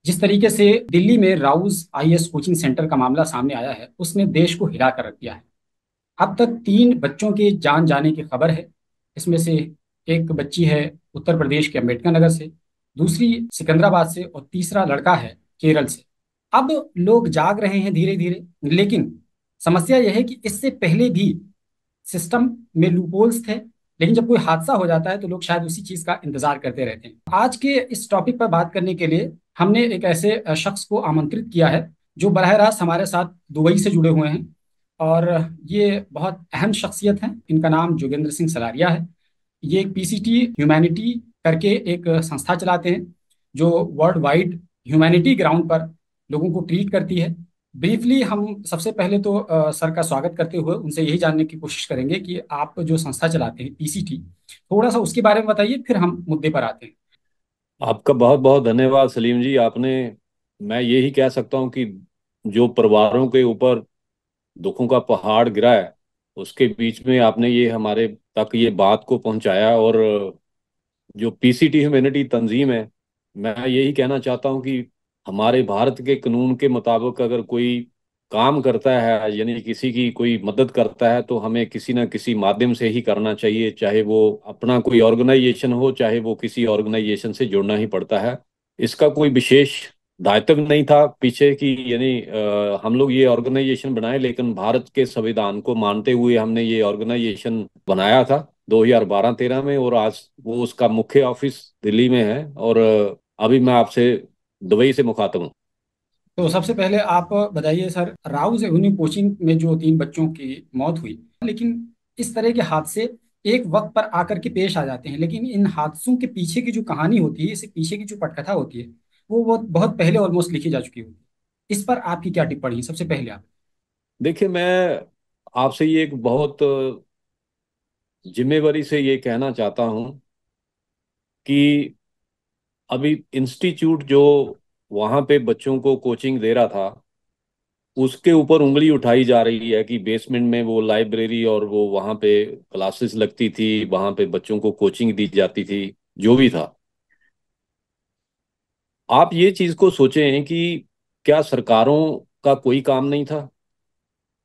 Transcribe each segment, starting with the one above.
जिस तरीके से दिल्ली में राउज आईएएस कोचिंग सेंटर का मामला सामने आया है, उसने देश को हिला कर रख दिया है। अब तक 3 बच्चों की जान जाने की खबर है। इसमें से एक बच्ची है उत्तर प्रदेश के अंबेडकर नगर से, दूसरी सिकंदराबाद से और तीसरा लड़का है केरल से। अब लोग जाग रहे हैं धीरे धीरे, लेकिन समस्या यह है कि इससे पहले भी सिस्टम में लूपहोल्स थे। लेकिन जब कोई हादसा हो जाता है तो लोग शायद उसी चीज का इंतजार करते रहते हैं। आज के इस टॉपिक पर बात करने के लिए हमने एक ऐसे शख्स को आमंत्रित किया है जो बरह रास्त हमारे साथ दुबई से जुड़े हुए हैं। और ये बहुत अहम शख्सियत हैं। इनका नाम जोगेंद्र सिंह सलारिया है। ये एक पीसीटी ह्यूमैनिटी करके एक संस्था चलाते हैं जो वर्ल्ड वाइड ह्यूमैनिटी ग्राउंड पर लोगों को ट्रीट करती है। ब्रीफली हम सबसे पहले तो सर का स्वागत करते हुए उनसे यही जानने की कोशिश करेंगे कि आप जो संस्था चलाते हैं पीसीटी, थोड़ा सा उसके बारे में बताइए, फिर हम मुद्दे पर आते हैं। आपका बहुत बहुत धन्यवाद सलीम जी। आपने, मैं यही कह सकता हूं कि जो परिवारों के ऊपर दुखों का पहाड़ गिरा है, उसके बीच में आपने ये हमारे तक ये बात को पहुंचाया। और जो पीसीटी ह्यूमैनिटी तंजीम है, मैं यही कहना चाहता हूं कि हमारे भारत के कानून के मुताबिक अगर कोई काम करता है, यानी किसी की कोई मदद करता है, तो हमें किसी ना किसी माध्यम से ही करना चाहिए। चाहे वो अपना कोई ऑर्गेनाइजेशन हो, चाहे वो किसी ऑर्गेनाइजेशन से जुड़ना ही पड़ता है। इसका कोई विशेष दायित्व नहीं था पीछे की, यानी हम लोग ये ऑर्गेनाइजेशन बनाए, लेकिन भारत के संविधान को मानते हुए हमने ये ऑर्गेनाइजेशन बनाया था 2012-13 में। और आज वो उसका मुख्य ऑफिस दिल्ली में है। और अभी मैं आपसे दुबई से मुखातब हूँ। तो सबसे पहले आप बताइए सर, राउज एवेन्यू कोचिंग में जो 3 बच्चों की मौत हुई, लेकिन इस तरह के हादसे एक वक्त पर आकर के पेश आ जाते हैं, लेकिन इन हादसों के पीछे की जो कहानी होती है, इससे पीछे की जो पटकथा होती है, वो बहुत पहले ऑलमोस्ट लिखी जा चुकी होती है। इस पर आपकी क्या टिप्पणी है? सबसे पहले आप। देखिए, मैं आपसे ये एक बहुत जिम्मेवारी से ये कहना चाहता हूँ कि अभी इंस्टीट्यूट जो वहाँ पे बच्चों को कोचिंग दे रहा था, उसके ऊपर उंगली उठाई जा रही है कि बेसमेंट में वो लाइब्रेरी और वो वहाँ पे क्लासेस लगती थी, वहाँ पे बच्चों को कोचिंग दी जाती थी, जो भी था। आप ये चीज को सोचें कि क्या सरकारों का कोई काम नहीं था?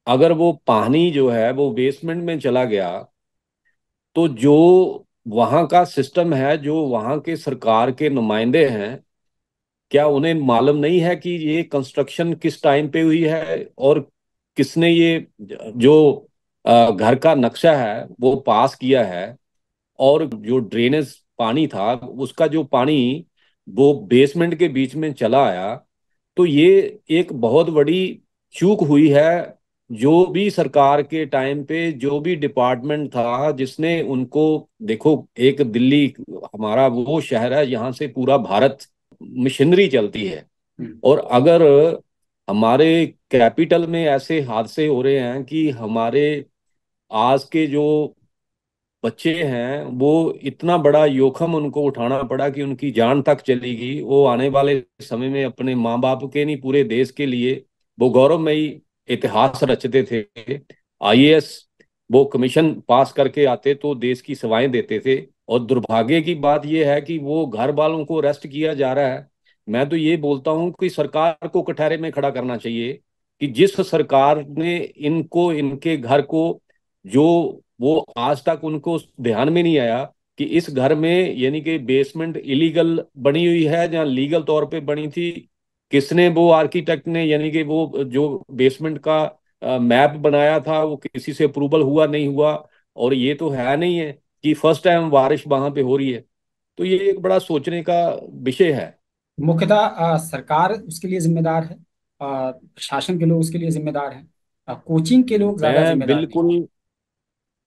अगर वो पानी जो है वो बेसमेंट में चला गया, तो जो वहाँ का सिस्टम है, जो वहाँ के सरकार के नुमाइंदे हैं, क्या उन्हें मालूम नहीं है कि ये कंस्ट्रक्शन किस टाइम पे हुई है, और किसने ये जो घर का नक्शा है वो पास किया है? और जो ड्रेनेज पानी था, उसका जो पानी वो बेसमेंट के बीच में चला आया, तो ये एक बहुत बड़ी चूक हुई है। जो भी सरकार के टाइम पे जो भी डिपार्टमेंट था जिसने उनको, देखो, एक दिल्ली हमारा वो शहर है, यहाँ से पूरा भारत मशीनरी चलती है। हम्म। और अगर हमारे कैपिटल में ऐसे हादसे हो रहे हैं कि हमारे आज के जो बच्चे हैं, वो इतना बड़ा जोखिम उनको उठाना पड़ा कि उनकी जान तक चली गई, वो आने वाले समय में अपने माँ बाप के नहीं, पूरे देश के लिए वो गौरवमयी इतिहास रचते थे। आईएएस वो कमीशन पास करके आते तो देश की सेवाएं देते थे। और दुर्भाग्य की बात यह है कि वो घर वालों को अरेस्ट किया जा रहा है। मैं तो ये बोलता हूं कि सरकार को कटहरे में खड़ा करना चाहिए कि जिस सरकार ने इनको, इनके घर को, जो वो आज तक उनको ध्यान में नहीं आया कि इस घर में, यानी कि बेसमेंट इलीगल बनी हुई है या लीगल तौर पे बनी थी, किसने, वो आर्किटेक्ट ने, यानी कि वो जो बेसमेंट का मैप बनाया था, वो किसी से अप्रूवल हुआ नहीं हुआ। और ये तो है नहीं है कि फर्स्ट टाइम बारिश वहां पे हो रही है। तो ये एक बड़ा सोचने का विषय है। मुख्यतः सरकार उसके लिए जिम्मेदार है, प्रशासन के लोग उसके लिए जिम्मेदार हैं, कोचिंग के लोग ज्यादा मैं जिम्मेदार नहीं। बिल्कुल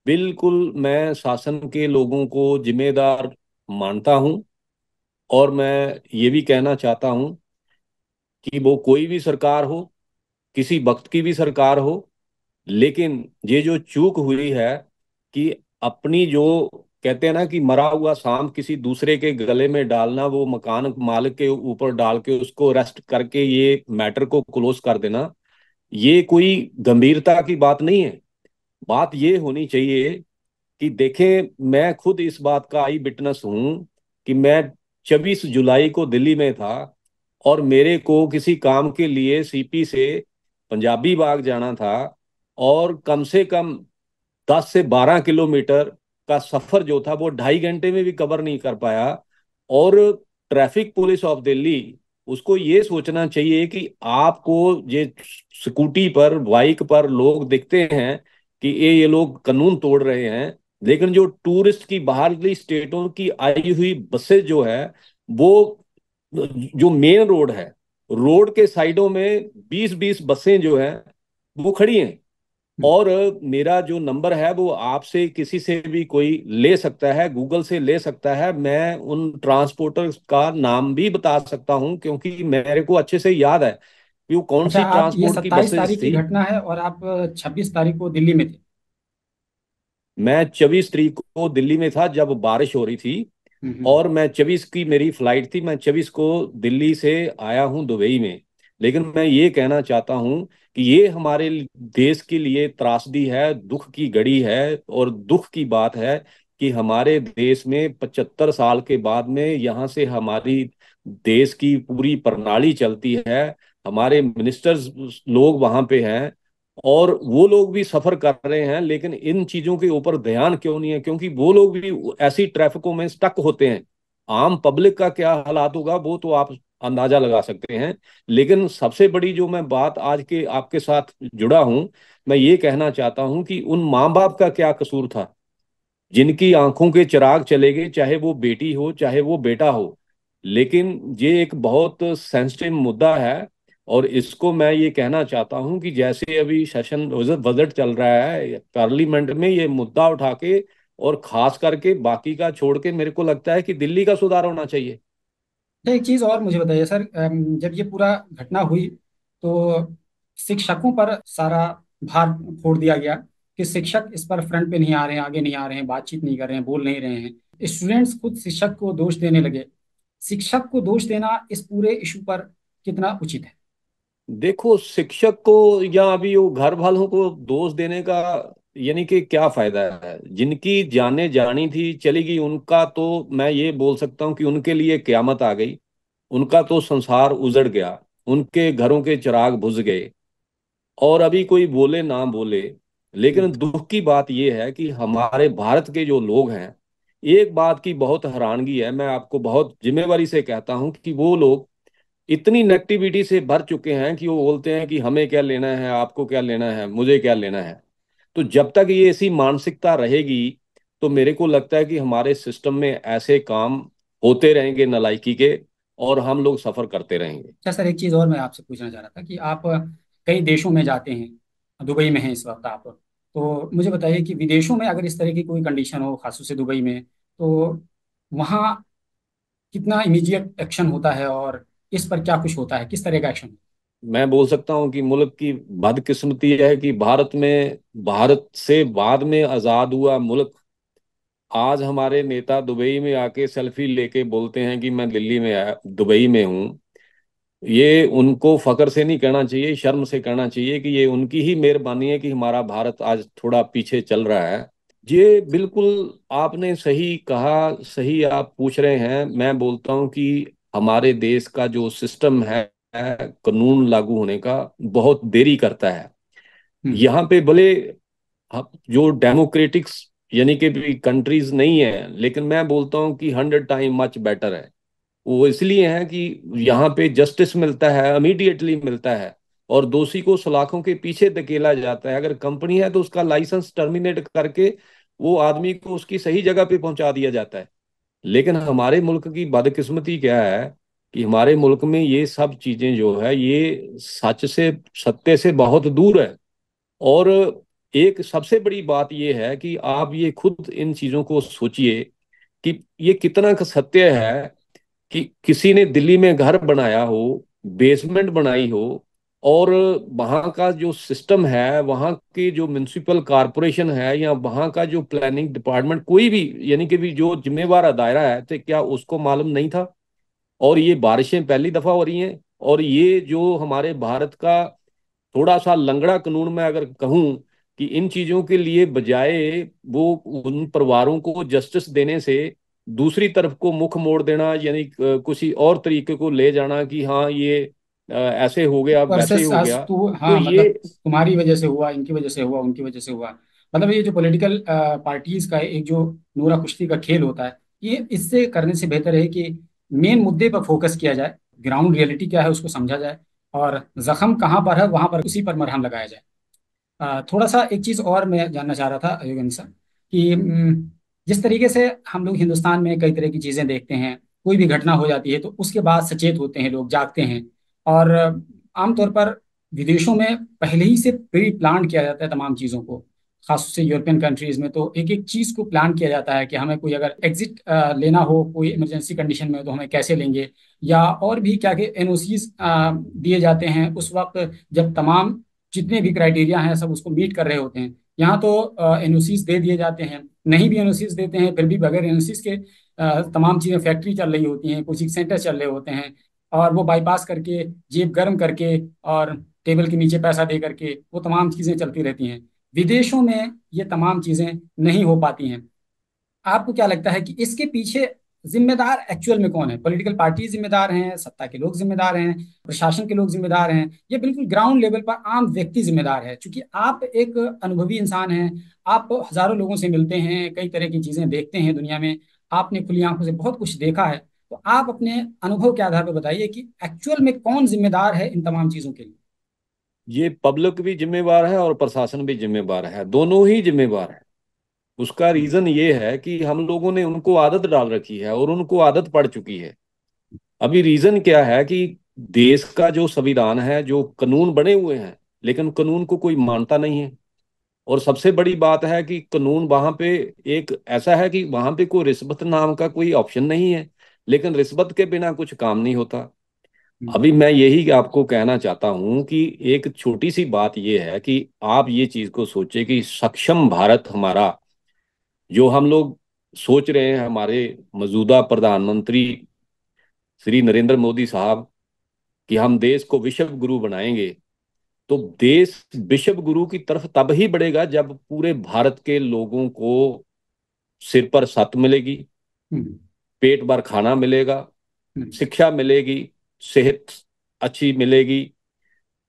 बिल्कुल मैं शासन के लोगों को जिम्मेदार मानता हूं। और मैं ये भी कहना चाहता हूं कि वो कोई भी सरकार हो, किसी वक्त की भी सरकार हो, लेकिन ये जो चूक हुई है कि अपनी जो कहते हैं ना कि मरा हुआ सांप किसी दूसरे के गले में डालना, वो मकान मालिक के ऊपर डाल के उसको अरेस्ट करके ये मैटर को क्लोज कर देना, ये कोई गंभीरता की बात नहीं है। बात ये होनी चाहिए कि देखें, मैं खुद इस बात का आई विटनेस हूं कि मैं 24 जुलाई को दिल्ली में था। और मेरे को किसी काम के लिए सीपी से पंजाबी बाग जाना था, और कम से कम 10 से 12 किलोमीटर का सफर जो था वो 2.5 घंटे में भी कवर नहीं कर पाया। और ट्रैफिक पुलिस ऑफ दिल्ली, उसको ये सोचना चाहिए कि आपको ये स्कूटी पर, बाइक पर लोग दिखते हैं कि ये लोग कानून तोड़ रहे हैं, लेकिन जो टूरिस्ट की बाहरली स्टेटों की आई हुई बसें जो है, वो जो मेन रोड है, रोड के साइडों में 20-20 बसें जो है वो खड़ी हैं। हम्म। और मेरा जो नंबर है वो आपसे किसी से भी कोई ले सकता है, गूगल से ले सकता है। मैं उन ट्रांसपोर्टर्स का नाम भी बता सकता हूं, क्योंकि मेरे को अच्छे से याद है कि वो कौन अच्छा, सी आप ये ट्रांसपोर्ट की 27 तारीख बसेस की थी। घटना है और आप 26 तारीख को दिल्ली में थे। मैं 24 तारीख को दिल्ली में था जब बारिश हो रही थी, हम्म। और मैं 24 की मेरी फ्लाइट थी। मैं 24 को दिल्ली से आया हूं दुबई में। लेकिन मैं ये कहना चाहता हूं कि ये हमारे देश के लिए त्रासदी है, दुख की घड़ी है, और दुख की बात है कि हमारे देश में 75 साल के बाद में यहाँ से हमारी देश की पूरी प्रणाली चलती है, हमारे मिनिस्टर्स लोग वहां पे हैं, और वो लोग भी सफर कर रहे हैं, लेकिन इन चीजों के ऊपर ध्यान क्यों नहीं है? क्योंकि वो लोग भी ऐसी ट्रैफिकों में स्टक होते हैं। आम पब्लिक का क्या हालात होगा वो तो आप अंदाजा लगा सकते हैं। लेकिन सबसे बड़ी जो मैं बात आज के आपके साथ जुड़ा हूं, मैं ये कहना चाहता हूं कि उन माँ बाप का क्या कसूर था जिनकी आंखों के चिराग चले गए, चाहे वो बेटी हो चाहे वो बेटा हो। लेकिन ये एक बहुत सेंसिटिव मुद्दा है, और इसको मैं ये कहना चाहता हूं कि जैसे अभी सेशन बजट चल रहा है पार्लियामेंट में, ये मुद्दा उठा के, और खास करके बाकी का छोड़ के, मेरे को लगता है कि दिल्ली का सुधार होना चाहिए। तो एक चीज़ और मुझे बताइए सर, जब ये पूरा घटना हुई तो शिक्षकों पर सारा भार फोड़ दिया गया कि शिक्षक इस पर फ्रंट पे नहीं आ रहे हैं, आगे नहीं आ रहे हैं, बातचीत नहीं कर रहे हैं, बोल नहीं रहे हैं। स्टूडेंट्स खुद शिक्षक को दोष देने लगे। शिक्षक को दोष देना इस पूरे इशू पर कितना उचित है? देखो, शिक्षक को या अभी वो घर वालों को दोष देने का यानी कि क्या फायदा है? जिनकी जाने जानी थी चली गई, उनका तो मैं ये बोल सकता हूँ कि उनके लिए क्यामत आ गई। उनका तो संसार उजड़ गया, उनके घरों के चिराग बुझ गए, और अभी कोई बोले ना बोले। लेकिन दुख की बात यह है कि हमारे भारत के जो लोग हैं, एक बात की बहुत हैरानगी है, मैं आपको बहुत जिम्मेवारी से कहता हूं कि वो लोग इतनी नेगेटिविटी से भर चुके हैं कि वो बोलते हैं कि हमें क्या लेना है, आपको क्या लेना है, मुझे क्या लेना है। तो जब तक ये ऐसी मानसिकता रहेगी, तो मेरे को लगता है कि हमारे सिस्टम में ऐसे काम होते रहेंगे नालायकी के, और हम लोग सफर करते रहेंगे। अच्छा सर, एक चीज़ और मैं आपसे पूछना चाह रहा था कि आप कई देशों में जाते हैं, दुबई में हैं इस वक्त आप, तो मुझे बताइए कि विदेशों में अगर इस तरह की कोई कंडीशन हो, खासतौर से दुबई में, तो वहाँ कितना इमीडिएट एक्शन होता है और इस पर क्या कुछ होता है, किस तरह का एक्शन? मैं बोल सकता हूं कि मुल्क की बदकिस्मती है कि भारत से बाद में आजाद हुआ मुल्क, आज हमारे नेता दुबई में आके सेल्फी लेके बोलते हैं कि मैं दिल्ली में आया, दुबई में हूँ। ये उनको फख्र से नहीं कहना चाहिए, शर्म से कहना चाहिए कि ये उनकी ही मेहरबानी है कि हमारा भारत आज थोड़ा पीछे चल रहा है। ये बिल्कुल आपने सही कहा, सही आप पूछ रहे हैं। मैं बोलता हूं कि हमारे देश का जो सिस्टम है कानून लागू होने का, बहुत देरी करता है। हम्म। यहाँ पे भले जो डेमोक्रेटिक्स यानी कि भी कंट्रीज नहीं है, लेकिन मैं बोलता हूँ कि 100 टाइम मच बेटर है। वो इसलिए है कि यहाँ पे जस्टिस मिलता है, इमीडिएटली मिलता है, और दोषी को सलाखों के पीछे धकेला जाता है। अगर कंपनी है तो उसका लाइसेंस टर्मिनेट करके वो आदमी को उसकी सही जगह पे पहुंचा दिया जाता है। लेकिन हमारे मुल्क की बदकिस्मती क्या है कि हमारे मुल्क में ये सब चीजें जो है ये सच से, सत्य से बहुत दूर है। और एक सबसे बड़ी बात ये है कि आप ये खुद इन चीजों को सोचिए कि ये कितना का सत्य है कि किसी ने दिल्ली में घर बनाया हो, बेसमेंट बनाई हो, और वहाँ का जो सिस्टम है, वहाँ की जो म्युनिसिपल कॉरपोरेशन है, या वहाँ का जो प्लानिंग डिपार्टमेंट, कोई भी यानी कि भी जो जिम्मेवार दायरा है, तो क्या उसको मालूम नहीं था? और ये बारिशें पहली दफा हो रही हैं, और ये जो हमारे भारत का थोड़ा सा लंगड़ा कानून में अगर कहूं कि इन चीजों के लिए बजाय वो उन परिवारों को जस्टिस देने से दूसरी तरफ को मुख मोड़ देना, यानी किसी और तरीके को ले जाना कि हाँ ये ऐसे हो गया वैसे वर्सेस हो अस गया। टू, तो हाँ ये मतलब तुम्हारी वजह से हुआ, इनकी वजह से हुआ, उनकी वजह से हुआ। मतलब ये जो पॉलिटिकल पार्टीज का एक जो नूरा कुश्ती का खेल होता है, ये इससे करने से बेहतर है कि मेन मुद्दे पर फोकस किया जाए, ग्राउंड रियलिटी क्या है उसको समझा जाए, और जख्म कहाँ पर है वहां पर उसी पर मरहम लगाया जाए। थोड़ा सा एक चीज़ और मैं जानना चाह रहा था योगेंद्र सर, कि जिस तरीके से हम लोग हिंदुस्तान में कई तरह की चीज़ें देखते हैं, कोई भी घटना हो जाती है तो उसके बाद सचेत होते हैं लोग, जागते हैं। और आमतौर पर विदेशों में पहले ही से प्री प्लान किया जाता है तमाम चीज़ों को। खास से यूरोपियन कंट्रीज में तो एक एक चीज़ को प्लान किया जाता है कि हमें कोई अगर एग्जिट लेना हो कोई इमरजेंसी कंडीशन में तो हमें कैसे लेंगे, या और भी क्या कि एनओसीज दिए जाते हैं उस वक्त जब तमाम जितने भी क्राइटेरिया हैं सब उसको मीट कर रहे होते हैं। यहाँ तो एनओसीज दे दिए जाते हैं, नहीं भी एनओसीज देते हैं फिर भी बगैर एनओसीज के तमाम चीज़ें, फैक्ट्री चल रही होती हैं, कोचिंग सेंटर चल रहे होते हैं, और वो बाईपास करके, जेब गर्म करके, और टेबल के नीचे पैसा दे करके वो तमाम चीज़ें चलती रहती हैं। विदेशों में ये तमाम चीज़ें नहीं हो पाती हैं। आपको क्या लगता है कि इसके पीछे जिम्मेदार एक्चुअल में कौन है? पॉलिटिकल पार्टी जिम्मेदार हैं, सत्ता के लोग जिम्मेदार हैं, प्रशासन के लोग जिम्मेदार हैं, ये बिल्कुल ग्राउंड लेवल पर आम व्यक्ति जिम्मेदार है? क्योंकि आप एक अनुभवी इंसान हैं, आप हजारों लोगों से मिलते हैं, कई तरह की चीजें देखते हैं दुनिया में, आपने खुली आंखों से बहुत कुछ देखा है। तो आप अपने अनुभव के आधार पर बताइए कि एक्चुअल में कौन जिम्मेदार है इन तमाम चीजों के लिए। ये पब्लिक भी जिम्मेवार है और प्रशासन भी जिम्मेवार है, दोनों ही जिम्मेवार है। उसका रीजन ये है कि हम लोगों ने उनको आदत डाल रखी है और उनको आदत पड़ चुकी है। अभी रीजन क्या है कि देश का जो संविधान है, जो कानून बने हुए हैं, लेकिन कानून को कोई मानता नहीं है। और सबसे बड़ी बात है कि कानून वहां पे एक ऐसा है कि वहां पे कोई रिश्वत नाम का कोई ऑप्शन नहीं है, लेकिन रिश्वत के बिना कुछ काम नहीं होता। हम्म। अभी मैं यही आपको कहना चाहता हूं कि एक छोटी सी बात यह है कि आप ये चीज को सोचे कि सक्षम भारत हमारा, जो हम लोग सोच रहे हैं, हमारे मौजूदा प्रधानमंत्री श्री नरेंद्र मोदी साहब, कि हम देश को विश्व गुरु बनाएंगे। तो देश विश्व गुरु की तरफ तब ही बढ़ेगा जब पूरे भारत के लोगों को सिर पर छत मिलेगी, हम्म। पेट भर खाना मिलेगा, हम्म। शिक्षा मिलेगी, सेहत अच्छी मिलेगी।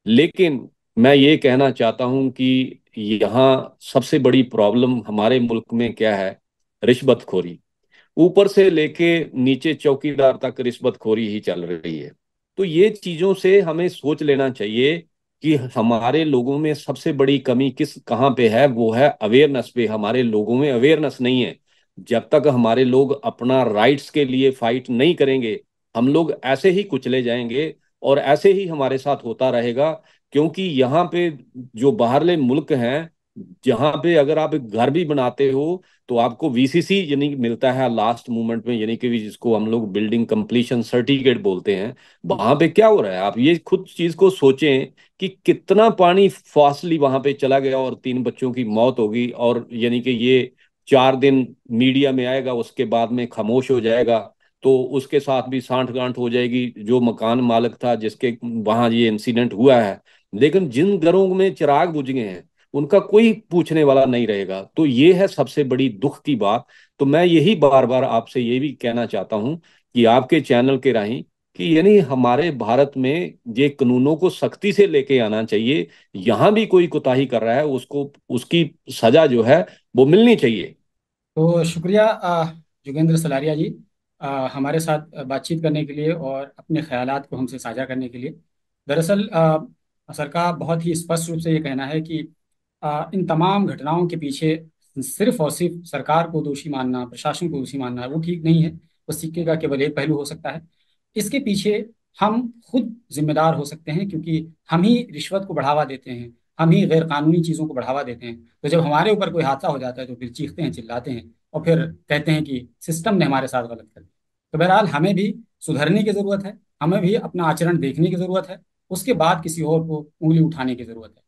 लेकिन मैं ये कहना चाहता हूं कि यहाँ सबसे बड़ी प्रॉब्लम हमारे मुल्क में क्या है? रिश्वतखोरी। ऊपर से लेके नीचे चौकीदार तक रिश्वतखोरी ही चल रही है। तो ये चीजों से हमें सोच लेना चाहिए कि हमारे लोगों में सबसे बड़ी कमी किस कहाँ पे है, वो है अवेयरनेस पे। हमारे लोगों में अवेयरनेस नहीं है। जब तक हमारे लोग अपना राइट्स के लिए फाइट नहीं करेंगे, हम लोग ऐसे ही कुचले जाएंगे और ऐसे ही हमारे साथ होता रहेगा। क्योंकि यहाँ पे जो बाहरले मुल्क हैं, जहाँ पे अगर आप एक घर भी बनाते हो तो आपको वीसीसी यानी कि मिलता है लास्ट मोमेंट में, यानी कि जिसको हम लोग बिल्डिंग कंप्लीशन सर्टिफिकेट बोलते हैं। वहां पे क्या हो रहा है, आप ये खुद चीज को सोचें कि कितना पानी फास्टली वहां पे चला गया और 3 बच्चों की मौत होगी। और यानी कि ये 4 दिन मीडिया में आएगा, उसके बाद में खामोश हो जाएगा। तो उसके साथ भी सांठ गांठ हो जाएगी जो मकान मालिक था जिसके वहां ये इंसिडेंट हुआ है। लेकिन जिन घरों में चिराग बुझ गए हैं, उनका कोई पूछने वाला नहीं रहेगा। तो ये है सबसे बड़ी दुख की बात। तो मैं यही बार बार आपसे ये भी कहना चाहता हूं कि आपके चैनल के राही, कि यानी हमारे भारत में ये कानूनों को सख्ती से लेके आना चाहिए। यहां भी कोई कोताही कर रहा है, उसको उसकी सजा जो है वो मिलनी चाहिए। तो शुक्रिया जोगेंद्र सलारिया जी, हमारे साथ बातचीत करने के लिए और अपने ख्यालात को हमसे साझा करने के लिए। दरअसल सर का बहुत ही स्पष्ट रूप से ये कहना है कि इन तमाम घटनाओं के पीछे सिर्फ और सिर्फ सरकार को दोषी मानना, प्रशासन को दोषी मानना वो ठीक नहीं है। वो सिक्के का केवल एक पहलू हो सकता है। इसके पीछे हम खुद जिम्मेदार हो सकते हैं, क्योंकि हम ही रिश्वत को बढ़ावा देते हैं, हम ही गैर कानूनी चीज़ों को बढ़ावा देते हैं। तो जब हमारे ऊपर कोई हादसा हो जाता है तो फिर चीखते हैं, चिल्लाते हैं, और फिर कहते हैं कि सिस्टम ने हमारे साथ गलत कर दिया। तो बहरहाल हमें भी सुधरने की ज़रूरत है, हमें भी अपना आचरण देखने की ज़रूरत है, उसके बाद किसी और को उंगली उठाने की ज़रूरत है।